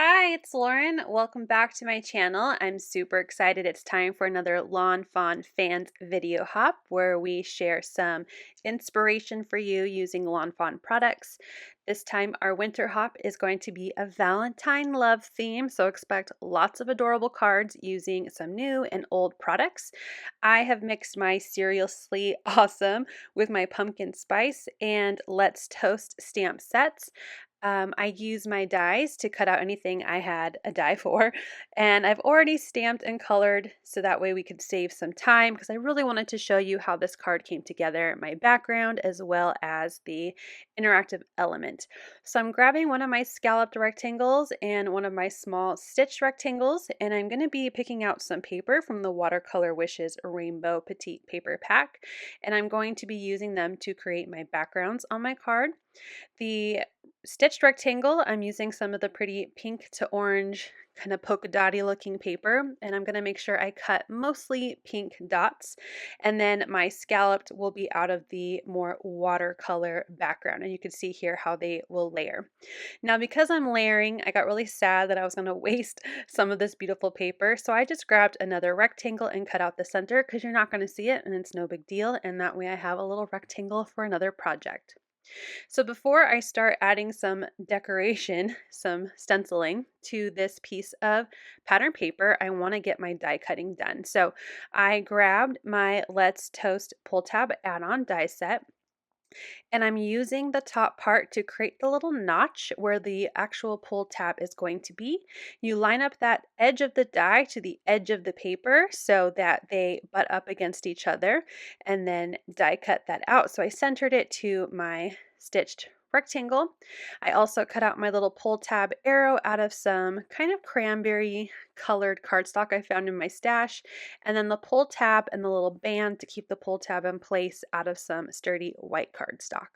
Hi, it's Lauren. Welcome back to my channel. I'm super excited. It's time for another Lawn Fawn Fans video hop where we share some inspiration for you using Lawn Fawn products. This time our winter hop is going to be a Valentine love theme, so expect lots of adorable cards using some new and old products. I have mixed my Seriously Awesome with my pumpkin spice and Let's Toast stamp sets. I use my dies to cut out anything I had a die for, and I've already stamped and colored so that way we could save some time because I really wanted to show you how this card came together, my background, as well as the interactive element. So I'm grabbing one of my scalloped rectangles and one of my small stitched rectangles, and I'm going to be picking out some paper from the Watercolor Wishes Rainbow Petite Paper Pack, and I'm going to be using them to create my backgrounds on my card. The stitched rectangle, I'm using some of the pretty pink to orange kind of polka dotty looking paper, and I'm going to make sure I cut mostly pink dots, and then my scalloped will be out of the more watercolor background, and you can see here how they will layer. Now because I'm layering, I got really sad that I was going to waste some of this beautiful paper, so I just grabbed another rectangle and cut out the center because you're not going to see it and it's no big deal, and that way I have a little rectangle for another project. So before I start adding some decoration, some stenciling to this piece of pattern paper, I want to get my die cutting done. So I grabbed my Let's Toast pull tab add-on die set, and I'm using the top part to create the little notch where the actual pull tab is going to be. You line up that edge of the die to the edge of the paper so that they butt up against each other, and then die cut that out. So I centered it to my stitched rectangle. I also cut out my little pull tab arrow out of some kind of cranberry colored cardstock I found in my stash, and then the pull tab and the little band to keep the pull tab in place out of some sturdy white cardstock.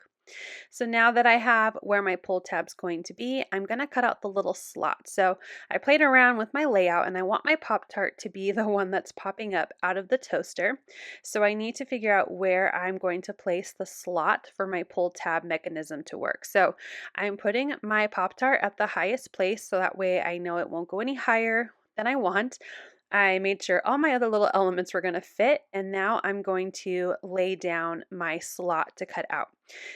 So now that I have where my pull tab's going to be, I'm going to cut out the little slot. So I played around with my layout and I want my Pop-Tart to be the one that's popping up out of the toaster. So I need to figure out where I'm going to place the slot for my pull tab mechanism to work. So I'm putting my Pop-Tart at the highest place so that way I know it won't go any higher than I want. I made sure all my other little elements were going to fit, and now I'm going to lay down my slot to cut out.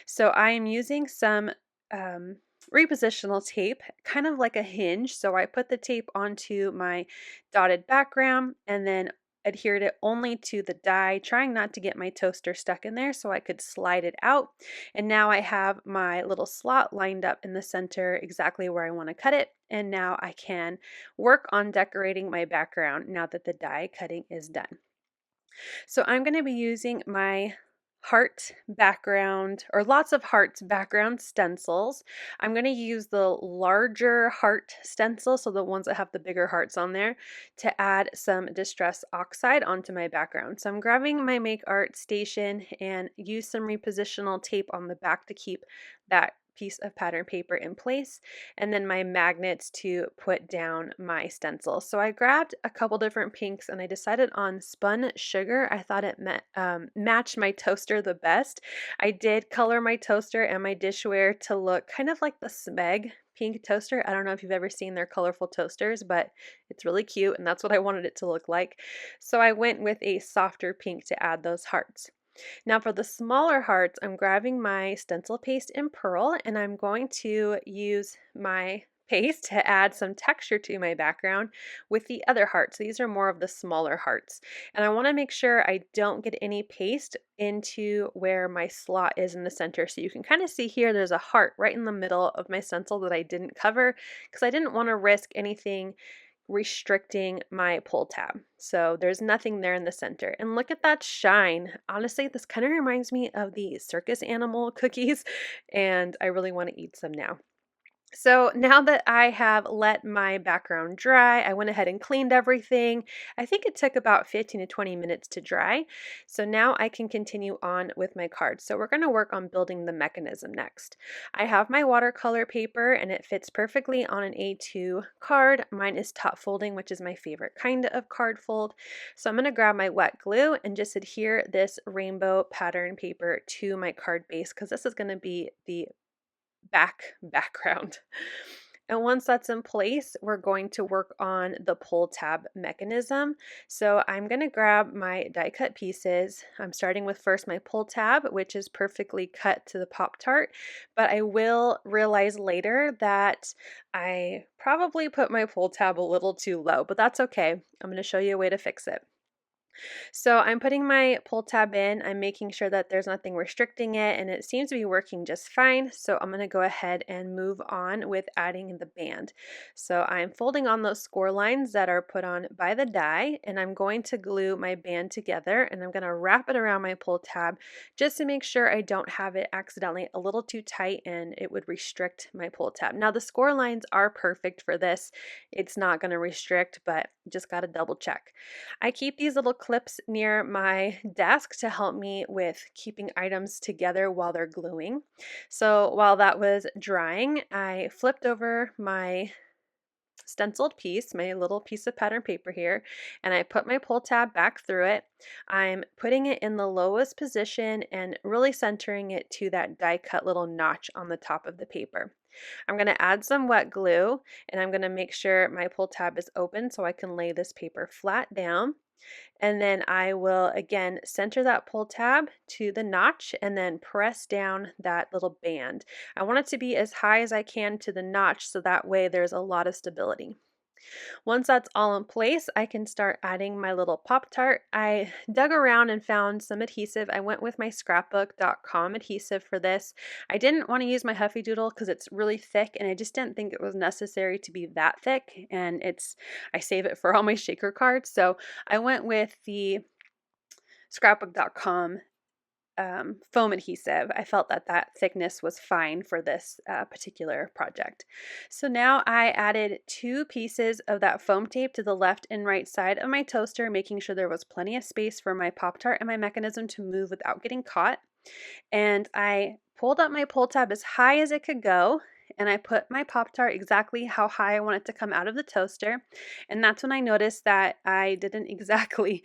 So I am using some repositional tape, kind of like a hinge. So I put the tape onto my dotted background and then adhered it only to the die, trying not to get my toaster stuck in there so I could slide it out. And now I have my little slot lined up in the center exactly where I want to cut it. And now I can work on decorating my background now that the die cutting is done. So I'm going to be using my heart background, or lots of hearts background stencils. I'm going to use the larger heart stencil, so the ones that have the bigger hearts on there, to add some Distress Oxide onto my background. So I'm grabbing my Make Art station and use some repositional tape on the back to keep that piece of pattern paper in place, and then my magnets to put down my stencil. So I grabbed a couple different pinks and I decided on Spun Sugar. I thought it matched my toaster the best. I did color my toaster and my dishware to look kind of like the Smeg pink toaster. I don't know if you've ever seen their colorful toasters, but it's really cute and that's what I wanted it to look like. So I went with a softer pink to add those hearts. Now for the smaller hearts, I'm grabbing my stencil paste in Pearl and I'm going to use my paste to add some texture to my background with the other hearts. These are more of the smaller hearts. And I want to make sure I don't get any paste into where my slot is in the center. So you can kind of see here there's a heart right in the middle of my stencil that I didn't cover because I didn't want to risk anything restricting my pull tab. So there's nothing there in the center. And look at that shine. Honestly, this kind of reminds me of the circus animal cookies, and I really want to eat some now. So now that I have let my background dry, I went ahead and cleaned everything. I think it took about 15 to 20 minutes to dry. So now I can continue on with my card. So we're going to work on building the mechanism next. I have my watercolor paper and it fits perfectly on an A2 card. Mine is top folding, which is my favorite kind of card fold. So I'm going to grab my wet glue and just adhere this rainbow pattern paper to my card base because this is going to be the background. And once that's in place, we're going to work on the pull tab mechanism. So I'm going to grab my die cut pieces. I'm starting with first my pull tab, which is perfectly cut to the Pop-Tart, but I will realize later that I probably put my pull tab a little too low, but that's okay. I'm going to show you a way to fix it. So I'm putting my pull tab in, I'm making sure that there's nothing restricting it, and it seems to be working just fine. So I'm going to go ahead and move on with adding the band. So I'm folding on those score lines that are put on by the die, and I'm going to glue my band together, and I'm going to wrap it around my pull tab just to make sure I don't have it accidentally a little too tight and it would restrict my pull tab. Now the score lines are perfect for this. It's not going to restrict, but just got to double check. I keep these little clips near my desk to help me with keeping items together while they're gluing. So while that was drying, I flipped over my stenciled piece, my little piece of pattern paper here, and I put my pull tab back through it. I'm putting it in the lowest position and really centering it to that die cut little notch on the top of the paper. I'm going to add some wet glue, and I'm going to make sure my pull tab is open so I can lay this paper flat down. And then I will again center that pull tab to the notch and then press down that little band. I want it to be as high as I can to the notch so that way there's a lot of stability. Once that's all in place, I can start adding my little Pop-Tart. I dug around and found some adhesive. I went with my scrapbook.com adhesive for this. I didn't want to use my Huffy Doodle because it's really thick and I just didn't think it was necessary to be that thick, and I save it for all my shaker cards. So I went with the scrapbook.com foam adhesive. I felt that that thickness was fine for this particular project. So now I added 2 pieces of that foam tape to the left and right side of my toaster, making sure there was plenty of space for my Pop-Tart and my mechanism to move without getting caught. And I pulled up my pull tab as high as it could go, and I put my Pop-Tart exactly how high I want it to come out of the toaster. And that's when I noticed that I didn't exactly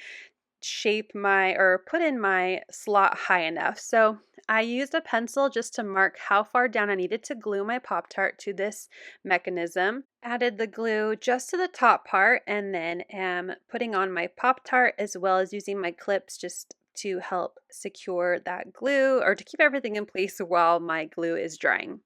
shape my or put in my slot high enough. So I used a pencil just to mark how far down I needed to glue my Pop-Tart to this mechanism. Added the glue just to the top part, and then am putting on my Pop-Tart as well as using my clips just to help secure that glue or to keep everything in place while my glue is drying.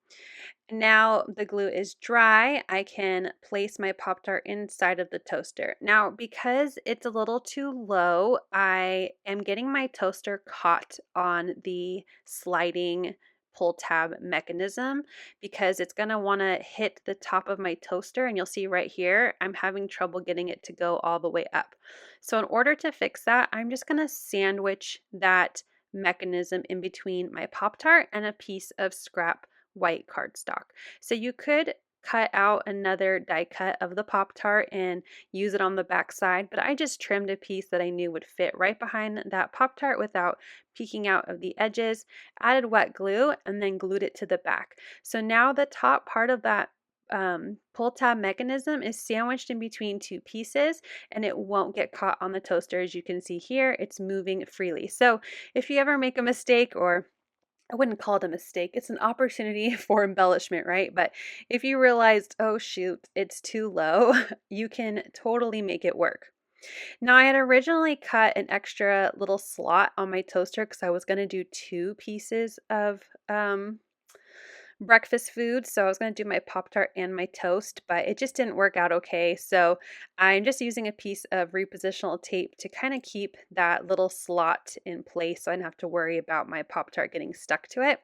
Now the glue is dry, I can place my Pop-Tart inside of the toaster. Now, because it's a little too low, I am getting my toaster caught on the sliding pull tab mechanism because it's going to want to hit the top of my toaster, and you'll see right here, I'm having trouble getting it to go all the way up. So in order to fix that, I'm just going to sandwich that mechanism in between my Pop-Tart and a piece of scrap white cardstock. So you could cut out another die cut of the Pop-Tart and use it on the back side, but I just trimmed a piece that I knew would fit right behind that Pop-Tart without peeking out of the edges, added wet glue, and then glued it to the back. So now the top part of that pull tab mechanism is sandwiched in between 2 pieces, and it won't get caught on the toaster. As you can see here, it's moving freely. So if you ever make a mistake, or I wouldn't call it a mistake, it's an opportunity for embellishment, right? But if you realized, oh shoot, it's too low, you can totally make it work. Now, I had originally cut an extra little slot on my toaster because I was going to do 2 pieces of breakfast food. So I was going to do my Pop-Tart and my toast, but it just didn't work out okay. So I'm just using a piece of repositional tape to kind of keep that little slot in place so I didn't have to worry about my Pop-Tart getting stuck to it.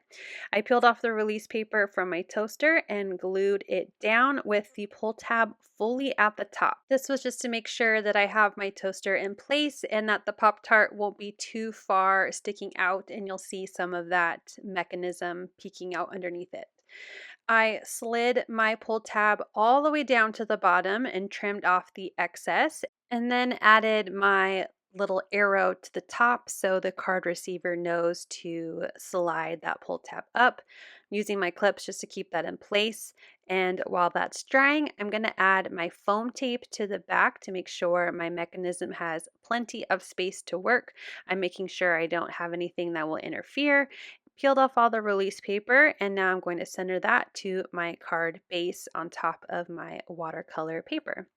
I peeled off the release paper from my toaster and glued it down with the pull tab fully at the top. This was just to make sure that I have my toaster in place and that the Pop-Tart won't be too far sticking out, and you'll see some of that mechanism peeking out underneath it. I slid my pull tab all the way down to the bottom and trimmed off the excess, and then added my little arrow to the top so the card receiver knows to slide that pull tab up. I'm using my clips just to keep that in place. And while that's drying, I'm going to add my foam tape to the back to make sure my mechanism has plenty of space to work. I'm making sure I don't have anything that will interfere. peeled off all the release paper, and now I'm going to center that to my card base on top of my watercolor paper.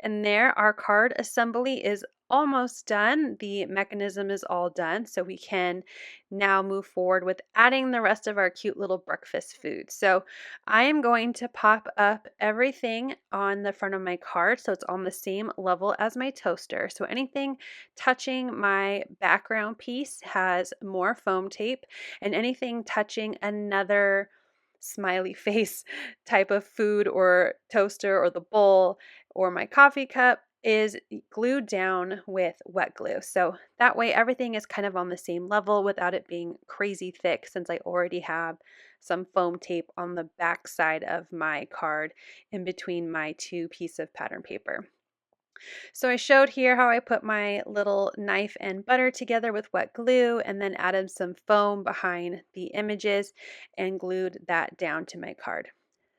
And there, our card assembly is almost done. The mechanism is all done, so we can now move forward with adding the rest of our cute little breakfast food. So I am going to pop up everything on the front of my card so it's on the same level as my toaster. So anything touching my background piece has more foam tape, and anything touching another smiley face type of food or toaster or the bowl or my coffee cup is glued down with wet glue. So that way everything is kind of on the same level without it being crazy thick, since I already have some foam tape on the back side of my card in between my two pieces of pattern paper. So I showed here how I put my little knife and butter together with wet glue and then added some foam behind the images and glued that down to my card.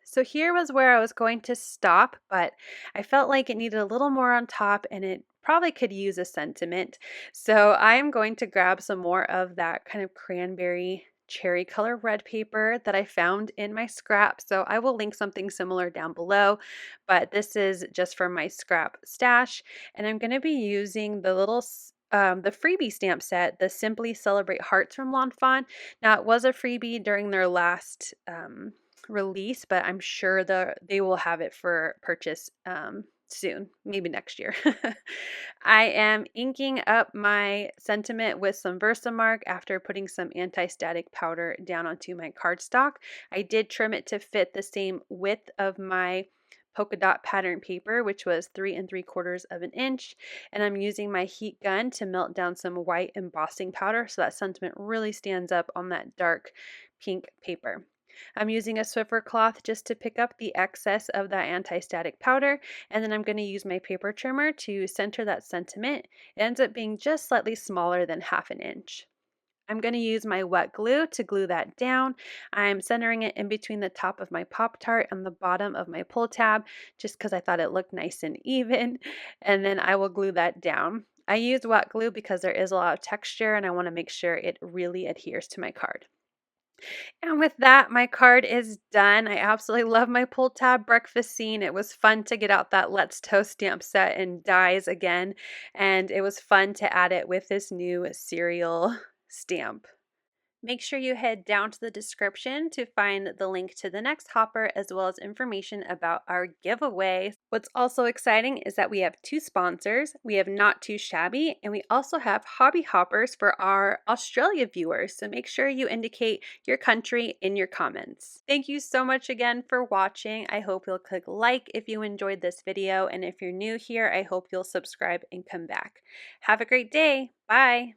So here was where I was going to stop, but I felt like it needed a little more on top and it probably could use a sentiment. So I'm going to grab some more of that kind of cranberry cherry color red paper that I found in my scrap. So I will link something similar down below, but this is just from my scrap stash. And I'm going to be using the the freebie stamp set, the Simply Celebrate Hearts from Lawn Fawn. Now it was a freebie during their last release, but I'm sure they will have it for purchase soon, maybe next year. I am inking up my sentiment with some Versamark after putting some anti-static powder down onto my cardstock. I did trim it to fit the same width of my polka dot pattern paper, which was 3 3/4 of an inch, and I'm using my heat gun to melt down some white embossing powder so that sentiment really stands up on that dark pink paper. I'm using a Swiffer cloth just to pick up the excess of that anti-static powder, and then I'm going to use my paper trimmer to center that sentiment. It ends up being just slightly smaller than 1/2 inch. I'm going to use my wet glue to glue that down. I'm centering it in between the top of my Pop-Tart and the bottom of my pull tab just because I thought it looked nice and even, and then I will glue that down. I use wet glue because there is a lot of texture and I want to make sure it really adheres to my card. And with that, my card is done. I absolutely love my pull tab breakfast scene. It was fun to get out that Let's Toast stamp set and dies again. And it was fun to add it with this new cereal stamp. Make sure you head down to the description to find the link to the next hopper as well as information about our giveaway. What's also exciting is that we have 2 sponsors. We have Not Too Shabby, and we also have Hobby Hoppers for our Australia viewers. So make sure you indicate your country in your comments. Thank you so much again for watching. I hope you'll click like if you enjoyed this video, and if you're new here, I hope you'll subscribe and come back. Have a great day. Bye.